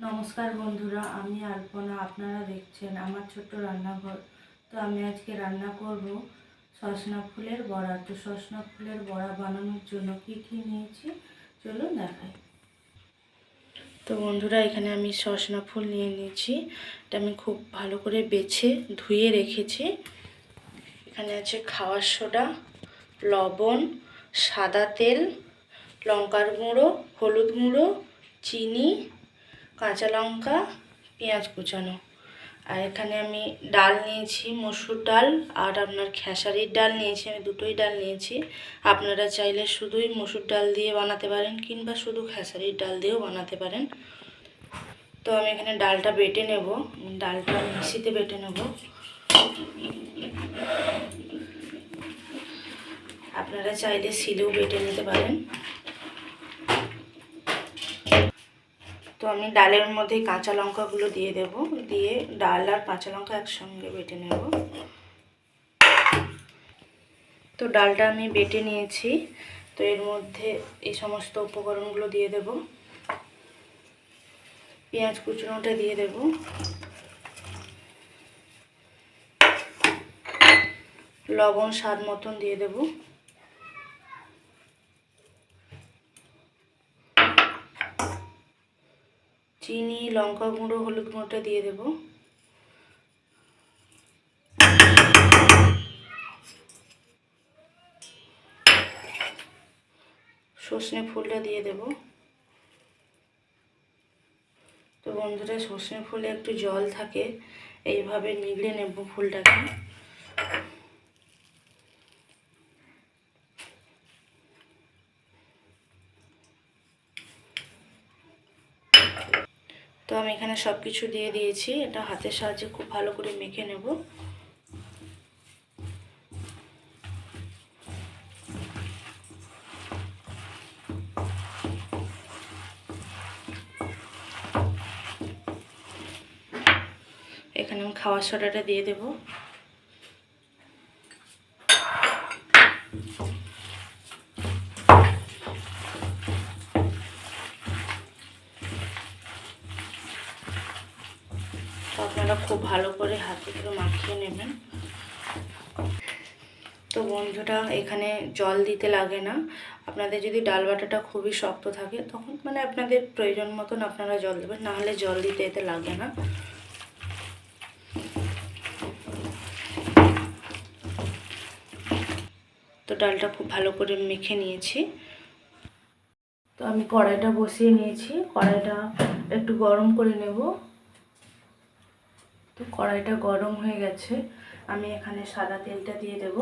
নমস্কার বন্ধুরা, আমি আলপনা। আপনারা দেখছেন আমার ছোট্ট রান্নাঘর। তো আমি আজকে রান্না করব সজনা ফুলের বড়া। তো সজনা ফুলের বড়া বানানোর জন্য কি কি নিয়েছি চলুন দেখাই। তো বন্ধুরা, এখানে আমি সজনা ফুল নিয়ে নিয়েছি। এটা আমি খুব ভালো করে বেছে ধুয়ে রেখেছি। এখানে আছে খাওয়ার সোডা, লবণ, সাদা তেল, লঙ্কার গুঁড়ো, হলুদ গুঁড়ো, চিনি, কাঁচা লঙ্কা, পেঁয়াজ কুচানো। আর এখানে আমি ডাল নিয়েছি, মসুর ডাল আর আপনার খেসারির ডাল নিয়েছি। আমি দুটোই ডাল নিয়েছি। আপনারা চাইলে শুধুই মসুর ডাল দিয়ে বানাতে পারেন কিংবা শুধু খেসারির ডাল দিয়েও বানাতে পারেন। তো আমি এখানে ডালটা বেটে নেব। ডালটা মিক্সিতে বেটে নেব। আপনারা চাইলে শিলেও বেটে নিতে পারেন। তো আমি ডালের মধ্যে কাঁচা লঙ্কাগুলো দিয়ে দেব, দিয়ে ডাল আর কাঁচা লঙ্কা একসঙ্গে বেটে নেব। তো ডালটা আমি বেটে নিয়েছি। তো এর মধ্যে এই সমস্ত উপকরণগুলো দিয়ে দেব। পেঁয়াজ কুচনোটা দিয়ে দেব, লবণ স্বাদ মতন দিয়ে দেব, চিনি, লঙ্কা গুঁড়ো, হলুদ গুঁড়োটা দিয়ে দেব, সর্ষে ফুলটা দিয়ে দেব। তো বন্ধুরা, সর্ষে ফুলে একটু জল থাকে, এইভাবে নিগড়ে নেব ফুলটাকে। তো আমি এখানে সব কিছু দিয়ে দিয়েছি। এটা হাতের সাহায্যে খুব ভালো করে মেখে নেব। এখানে আমি খাওয়ার সোডাটা দিয়ে দেব। আপনারা খুব ভালো করে হাতে করে মাখিয়ে নেবেন। তো বন্ধুরা, এখানে জল দিতে লাগে না। আপনাদের যদি ডাল বাটাটা খুবই শক্ত থাকে তখন আপনাদের প্রয়োজন মতন আপনারা জল দেবেন, নাহলে জল দিতে এতে লাগে না। তো ডালটা খুব ভালো করে মেখে নিয়েছি। তো আমি কড়াইটা বসিয়ে নিয়েছি। কড়াইটা একটু গরম করে নেব। তো কড়াইটা গরম হয়ে গেছে। আমি এখানে সাদা তেলটা দিয়ে দেব।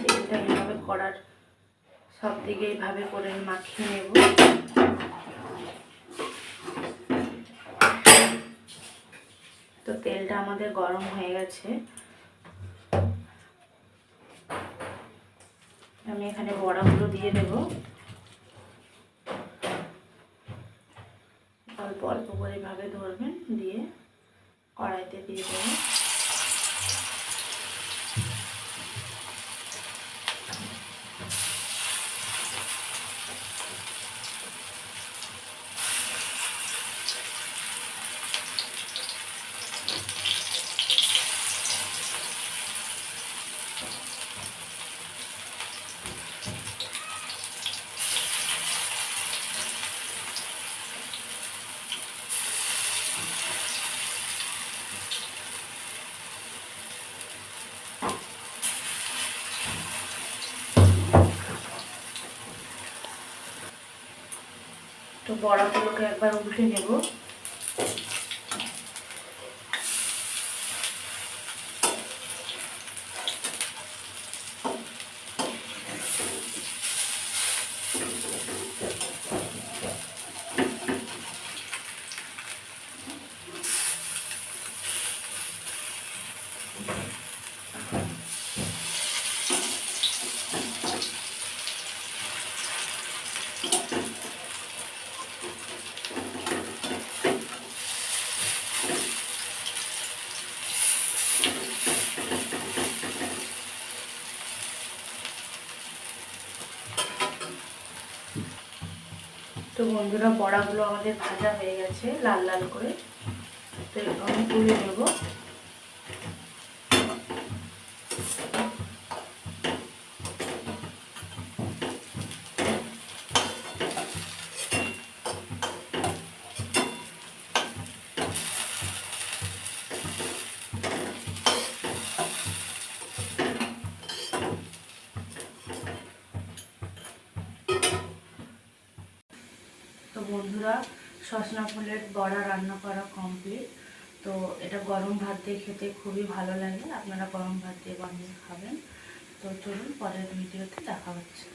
তেলটা এভাবে কড়ার সব দিকে এইভাবে করে মাখিয়ে নেব। তো তেলটা আমাদের গরম হয়ে গেছে। আমি এখানে বড়াগুলো দিয়ে দেব। অল্প অল্প করে এইভাবে ধরবেন, দিয়ে কড়াইতে দিয়ে দেবেন। তো বড়াগুলোকে একবার উল্টে নেব। বন্ধুরা, বড়াগুলো আমাদের ভাজা হয়ে গেছে লাল লাল করে। তো আমি তুলে নেব। তো বন্ধুরা, সজনা ফুলের বড়া রান্না করা কমপ্লিট। তো এটা গরম ভাত দিয়ে খেতে খুবই ভালো লাগে। আপনারা গরম ভাত দিয়ে বানিয়ে খাবেন। তো চলুন পরের ভিডিওতে দেখা হচ্ছে।